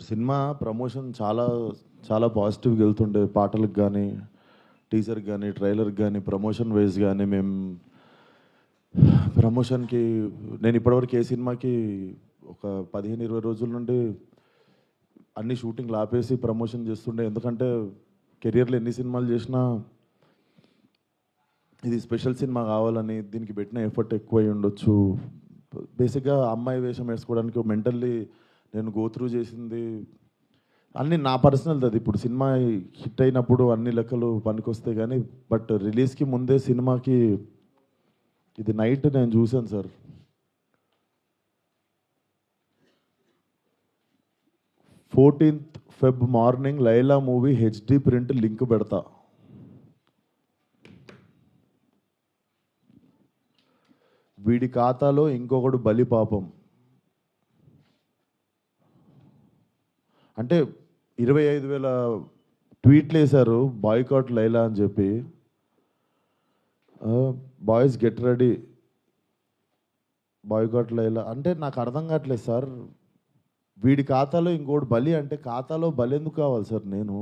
Cinema promotion చాలా చాలా పాజిటివ్గా వెళ్తుండే, పాటలకు కానీ, టీజర్కి కానీ, ట్రైలర్కి కానీ, ప్రమోషన్ వైజ్ కానీ. మేము ప్రమోషన్కి నేను ఇప్పటివరకు ఏ సినిమాకి ఒక 15-20 రోజుల నుండి అన్ని షూటింగ్లు ఆపేసి ప్రమోషన్ చేస్తుండే. ఎందుకంటే కెరియర్లో ఎన్ని సినిమాలు చేసినా ఇది స్పెషల్ సినిమా కావాలని దీనికి పెట్టిన ఎఫర్ట్ ఎక్కువ అయి ఉండొచ్చు. బేసిక్గా అమ్మాయి వేషం వేసుకోవడానికి మెంటల్లీ నేను గోత్రూ చేసింది అన్నీ నా పర్సనల్. అది ఇప్పుడు సినిమా హిట్ అయినప్పుడు అన్ని లెక్కలు పనికొస్తాయి కానీ, బట్ రిలీజ్కి ముందే సినిమాకి ఇది నైట్ నేను చూశాను sir. 14th Feb morning Laila movie HD print link పెడతా. వీడి ఖాతాలో ఇంకొకడు బలి పాపం. అంటే 25,000 ట్వీట్లు వేశారు బాయ్కాట్ లైలా అని చెప్పి. Boys get ready, boycott Laila అంటే నాకు అర్థం కావట్లేదు సార్. వీడి ఖాతాలో ఇంకోటి బలి అంటే ఖాతాలో బలి ఎందుకు కావాలి సార్? నేను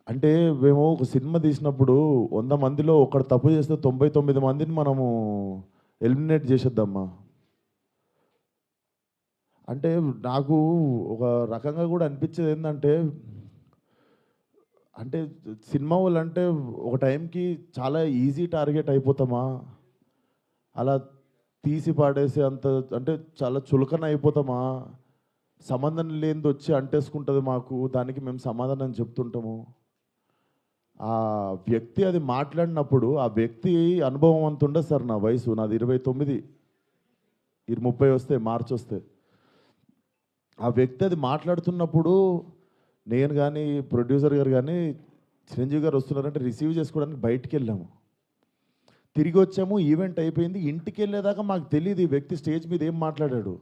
అంటే మేము ఒక సినిమా తీసినప్పుడు 100 మందిలో ఒకడు తప్పు చేస్తే 99 మందిని మనము ఎలిమినేట్ చేసేద్దామా? అంటే నాకు ఒక రకంగా కూడా అనిపించేది ఏంటంటే, అంటే సినిమా వాళ్ళు అంటే ఒక టైంకి చాలా ఈజీ టార్గెట్ అయిపోతామా? అలా తీసి పాడేసి అంత అంటే చాలా చులకన అయిపోతామా? సంబంధం లేనిది వచ్చి అంటేసుకుంటుంది మాకు, దానికి మేము సమాధానం చెప్తుంటాము. ఆ వ్యక్తి అది మాట్లాడినప్పుడు ఆ వ్యక్తి అనుభవం అంత ఉండదు సార్. నా వయసు నాది 29, 30 వస్తే మార్చి వస్తే. ఆ వ్యక్తి అది మాట్లాడుతున్నప్పుడు నేను కానీ ప్రొడ్యూసర్ గారు కానీ చిరంజీవి గారు వస్తున్నారంటే రిసీవ్ చేసుకోవడానికి బయటికి వెళ్ళాము. తిరిగి వచ్చాము, ఈవెంట్ అయిపోయింది. ఇంటికి వెళ్ళేదాకా మాకు తెలియదు ఈ వ్యక్తి స్టేజ్ మీద ఏం మాట్లాడాడు.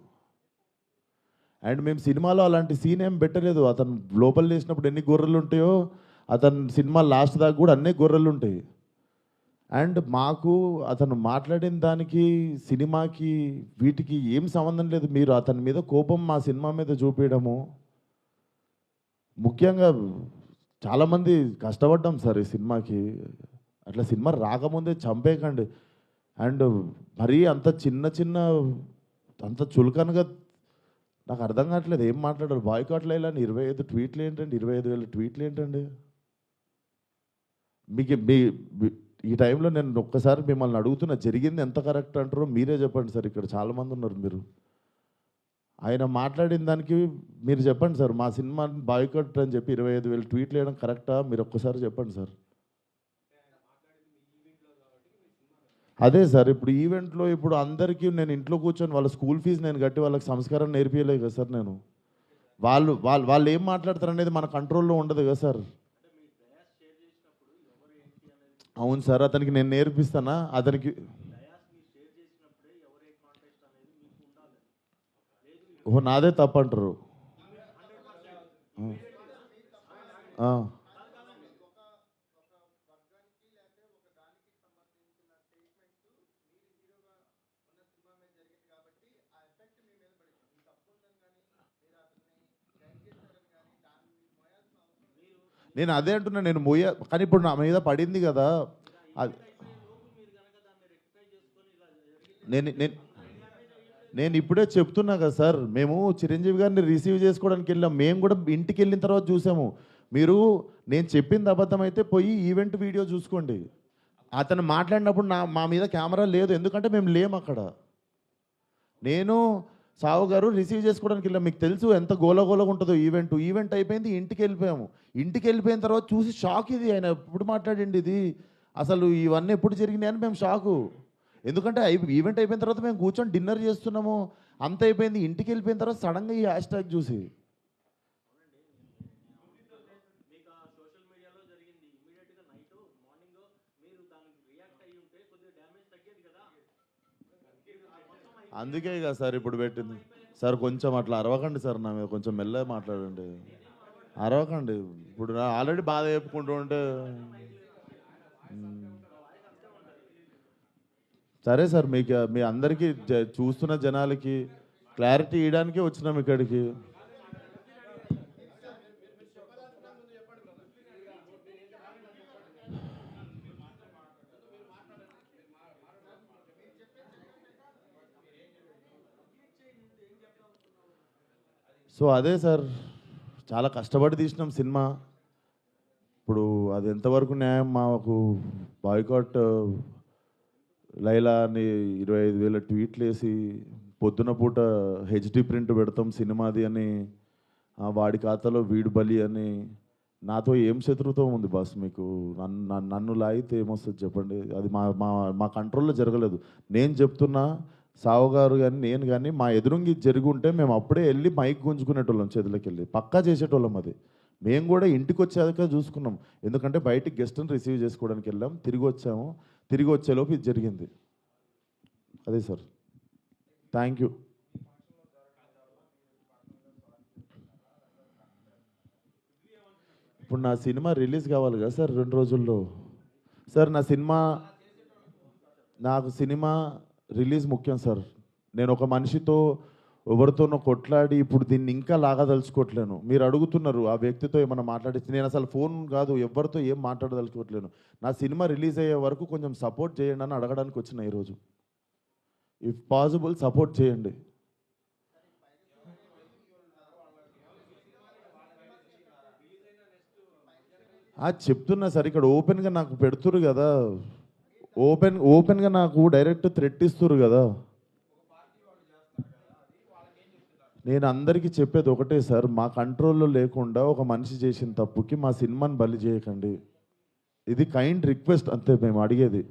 అండ్ మేము సినిమాలో అలాంటి సీన్ ఏం పెట్టలేదు. అతను లోపల వేసినప్పుడు ఎన్ని గొర్రెలు ఉంటాయో అతను సినిమా లాస్ట్ దాకా కూడా అన్నీ గొర్రెలు ఉంటాయి. అండ్ మాకు అతను మాట్లాడిన దానికి సినిమాకి వీటికి ఏం సంబంధం లేదు. మీరు అతని మీద కోపం మా సినిమా మీద చూపించడము. ముఖ్యంగా చాలామంది కష్టపడ్డాం సార్ ఈ సినిమాకి. అట్లా సినిమా రాకముందే చంపేయకండి. అండ్ మరీ అంత చిన్న అంత చులకనగా నాకు అర్థం కావట్లేదు ఏం మాట్లాడారు. బాయ్కాట్ లైలా అని 25 ట్వీట్లు ఏంటండి? 25,000 ట్వీట్లు ఏంటండి? మీకు ఈ టైంలో నేను ఒక్కసారి మిమ్మల్ని అడుగుతున్నా, జరిగింది ఎంత కరెక్ట్ అంటారో మీరే చెప్పండి సార్. ఇక్కడ చాలామంది ఉన్నారు. మీరు ఆయన మాట్లాడిన దానికి మీరు చెప్పండి సార్. మా సినిమా బాయ్కాట్ అని చెప్పి 25,000 ట్వీట్లు వేయడం కరెక్టా? మీరు ఒక్కసారి చెప్పండి సార్. అదే సార్, ఇప్పుడు ఈవెంట్లో ఇప్పుడు అందరికీ నేను ఇంట్లో కూర్చొని వాళ్ళ స్కూల్ ఫీజు నేను కట్టి వాళ్ళకి సంస్కారం నేర్పించలేదు కదా సార్. నేను వాళ్ళు ఏం మాట్లాడతారు అనేది మన కంట్రోల్లో ఉండదు కదా సార్. అవును సార్, అతనికి నేను నేర్పిస్తానా? అతనికి ఓహో నాదే తప్పంటారు. నేను అదే అంటున్నా, నేను కానీ ఇప్పుడు నా మీద పడింది కదా. నేను నేను ఇప్పుడే చెప్తున్నా కదా సార్. మేము చిరంజీవి గారిని రిసీవ్ చేసుకోవడానికి వెళ్ళాం. మేము కూడా ఇంటికి వెళ్ళిన తర్వాత చూసాము. మీరు నేను చెప్పింది అబద్ధం అయితే పోయి ఈవెంట్ వీడియో చూసుకోండి. అతను మాట్లాడినప్పుడు మా మీద కెమెరా లేదు, ఎందుకంటే మేము లేము అక్కడ. నేను సావు గారు రిసీవ్ చేసుకోవడానికి వెళ్ళాం. మీకు తెలుసు ఎంత గోలగోలగా ఉంటుందో ఈవెంట్ అయిపోయింది, ఇంటికి వెళ్ళిపోయాము. ఇంటికి వెళ్ళిపోయిన తర్వాత చూసి షాక్. ఇది ఆయన ఎప్పుడు మాట్లాడండి, ఇది అసలు ఇవన్నీ ఎప్పుడు జరిగినాయి అని మేము షాకు. ఎందుకంటే ఈవెంట్ అయిపోయిన తర్వాత మేము కూర్చొని డిన్నర్ చేస్తున్నాము, అంత అయిపోయింది. ఇంటికి వెళ్ళిపోయిన తర్వాత సడన్గా ఈ హ్యాష్ ట్యాగ్ చూసి అందుకే కదా సార్ ఇప్పుడు పెట్టింది. సార్ కొంచెం అట్లా అరవకండి సార్, నా మీద కొంచెం మెల్లగా మాట్లాడండి. అరవకండి. ఇప్పుడు ఆల్రెడీ బాధ చెప్పుకుంటూ ఉంటే సరే సార్. మీకు మీ అందరికీ చూస్తున్న జనాలకి క్లారిటీ ఇవ్వడానికే వచ్చినాం ఇక్కడికి. సో అదే సార్, చాలా కష్టపడి తీసినాం సినిమా. ఇప్పుడు అది ఎంతవరకు న్యాయం? మాకు బాయ్కాట్ లైలా అని 25,000 ట్వీట్లు వేసి పొద్దున పూట హెచ్డి ప్రింట్ పెడతాం సినిమాది అని, వాడి ఖాతాలో వీడు బలి అని. నాతో ఏం శత్రుత్వం ఉంది బాస్ మీకు? నన్ను లాగితే ఏమొస్తుంది చెప్పండి? అది మా మా మా కంట్రోల్లో జరగలేదు. నేను చెప్తున్నా, సావు గారు కానీ నేను కానీ మా ఎదురుంగి జరిగి ఉంటే మేము అప్పుడే వెళ్ళి మైక్ గుంజుకునేటోళ్ళం, చేతులకి వెళ్ళి పక్కా చేసేటోళ్ళం. అది మేము కూడా ఇంటికి వచ్చాక చూసుకున్నాం, ఎందుకంటే బయటికి గెస్ట్ని రిసీవ్ చేసుకోవడానికి వెళ్ళాం, తిరిగి వచ్చాము. తిరిగి వచ్చేలోపు ఇది జరిగింది. అదే సార్. Thank you. ఇప్పుడు నా సినిమా రిలీజ్ కావాలి కదా సార్ 2 రోజుల్లో. సార్ నాకు సినిమా రిలీజ్ ముఖ్యం సార్. నేను ఒక మనిషితో ఎవరితోనో కొట్లాడి ఇప్పుడు దీన్ని ఇంకా లాగదలుచుకోవట్లేను. మీరు అడుగుతున్నారు ఆ వ్యక్తితో ఏమైనా మాట్లాడించి, నేను అసలు ఫోన్ కాదు ఎవరితో ఏం మాట్లాడదలుచుకోవట్లేను. నా సినిమా రిలీజ్ అయ్యే వరకు కొంచెం సపోర్ట్ చేయండి అని అడగడానికి వచ్చిన ఈరోజు. ఇఫ్ పాసిబుల్ సపోర్ట్ చేయండి. చెప్తున్నా సార్, ఇక్కడ ఓపెన్గా నాకు పెడుతురు కదా, ఓపెన్గా నాకు డైరెక్ట్ థ్రెట్ ఇస్తురు కదా. నేను అందరికీ చెప్పేది ఒకటే సార్, మా కంట్రోల్లో లేకుండా ఒక మనిషి చేసిన తప్పుకి మా సినిమాని బలి చేయకండి. ఇది కైండ్ రిక్వెస్ట్ అంతే మేము అడిగేది.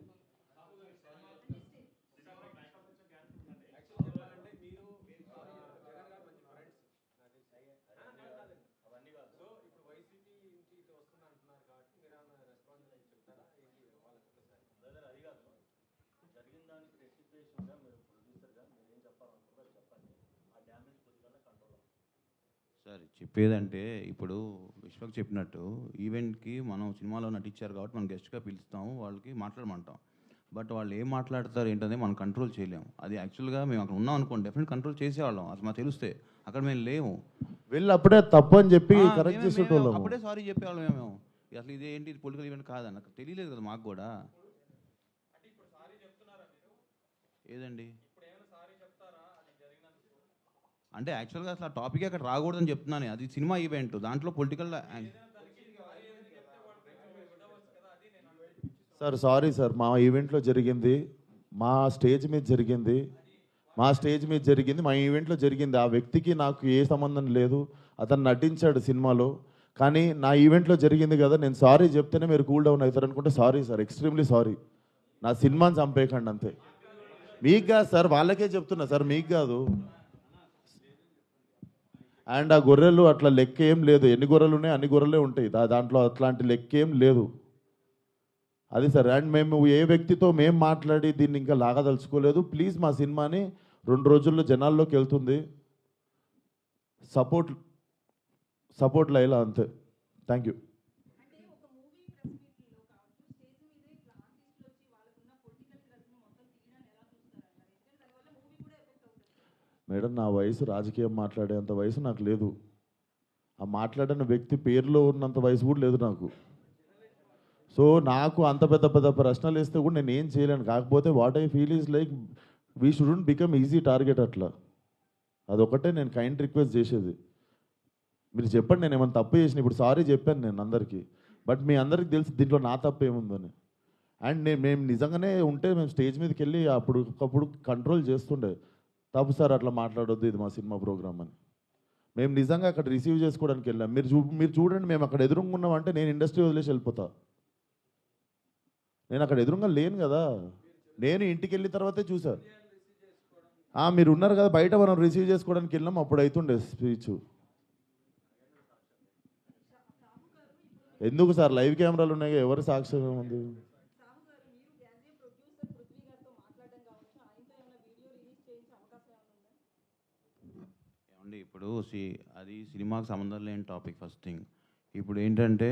సార్ చెప్పేదంటే, ఇప్పుడు విశ్వక్ చెప్పినట్టు ఈవెంట్కి మనం సినిమాలో నటించారు కాబట్టి మనం గెస్ట్గా పిలుస్తాము, వాళ్ళకి మాట్లాడమంటాం. బట్ వాళ్ళు ఏం మాట్లాడతారు ఏంటనేది మనం కంట్రోల్ చేయలేము. అది యాక్చువల్గా మేము అక్కడ ఉన్నాం అనుకోండి, డెఫినెట్ కంట్రోల్ చేసేవాళ్ళం. అసలు మాకు తెలిస్తే అక్కడ మేము లేము. వెళ్ళి అప్పుడే తప్పు అని చెప్పి కరెక్ట్ చేసేటోళ్ళం. అప్పుడే సారీ చెప్పేవాళ్ళం మేము. అసలు ఇది ఏంటి, ఇది పొలిటికల్ ఈవెంట్ కాదని నాకు తెలియలేదు కదా మాకు కూడా. ఏదండి అంటే యాక్చువల్గా అసలు ఆ టాపిక్ అక్కడ రాకూడదని చెప్తున్నాను. అది సినిమా ఈవెంట్, దాంట్లో పొలిటికల్. సార్ సారీ సార్, మా ఈవెంట్లో జరిగింది, మా స్టేజ్ మీద జరిగింది, మా ఈవెంట్లో జరిగింది. ఆ వ్యక్తికి నాకు ఏ సంబంధం లేదు, అతను నటించాడు సినిమాలో. కానీ నా ఈవెంట్లో జరిగింది కదా, నేను సారీ చెప్తేనే మీరు కూల్ డౌన్ అవుతారు అనుకుంటే సారీ సార్, ఎక్స్ట్రీమ్లీ సారీ. నా సినిమాని చంపేయకండి అంతే. మీకు కాదు సార్, వాళ్ళకే చెప్తున్నా సార్, మీకు కాదు. అండ్ ఆ గొర్రెలు అట్లా లెక్క ఏం లేదు, ఎన్ని గొర్రెలు ఉన్నాయి అన్ని గొర్రెలే ఉంటాయి, దాంట్లో అట్లాంటి లెక్క ఏం లేదు. అది సార్. అండ్ మేము ఏ వ్యక్తితో మేము మాట్లాడి దీన్ని ఇంకా లాగదలుచుకోలేదు. ప్లీజ్ మా సినిమాని 2 రోజుల్లో జనాల్లోకి వెళ్తుంది, సపోర్ట్ లైలా అంతే. Thank you. మేడం, నా వయసు రాజకీయం మాట్లాడేంత వయసు నాకు లేదు. ఆ మాట్లాడిన వ్యక్తి పేరులో ఉన్నంత వయసు కూడా లేదు నాకు. సో నాకు అంత పెద్ద పెద్ద ప్రశ్నలు వేస్తే కూడా నేను ఏం చేయలేను. కాకపోతే what I feel is like we shouldn't become easy target అట్లా. అదొకటే నేను కైండ్ రిక్వెస్ట్ చేసేది. మీరు చెప్పండి నేను ఏమైనా తప్పు చేసిన. ఇప్పుడు సారీ చెప్పాను నేను అందరికీ, బట్ మీ అందరికీ తెలుసు దీంట్లో నా తప్పు ఏముందని. అండ్ మేము నిజంగానే ఉంటే మేము స్టేజ్ మీదకి వెళ్ళి అప్పుడు కంట్రోల్ చేస్తుండే, తప్పు సార్ అట్లా మాట్లాడొద్దు, ఇది మా సినిమా ప్రోగ్రామ్ అని. మేము నిజంగా అక్కడ రిసీవ్ చేసుకోవడానికి వెళ్ళాం. మీరు చూడండి, మేము అక్కడ ఎదురుగా అంటే నేను ఇండస్ట్రీ వదిలేసి వెళ్ళిపోతా. నేను అక్కడ ఎదురుగా లేను కదా, నేను ఇంటికి వెళ్ళిన తర్వాతే చూసా. మీరు ఉన్నారు కదా బయట, మనం రిసీవ్ చేసుకోవడానికి వెళ్ళాం, అప్పుడు అవుతుండే స్పీచ్. ఎందుకు సార్, లైవ్ కెమెరాలు ఉన్నాయి, ఎవరు సాక్ష్యం ఉంది? ఏమండి ఇప్పుడు అది సినిమాకి సంబంధం లేని టాపిక్ ఫస్ట్ థింగ్. ఇప్పుడు ఏంటంటే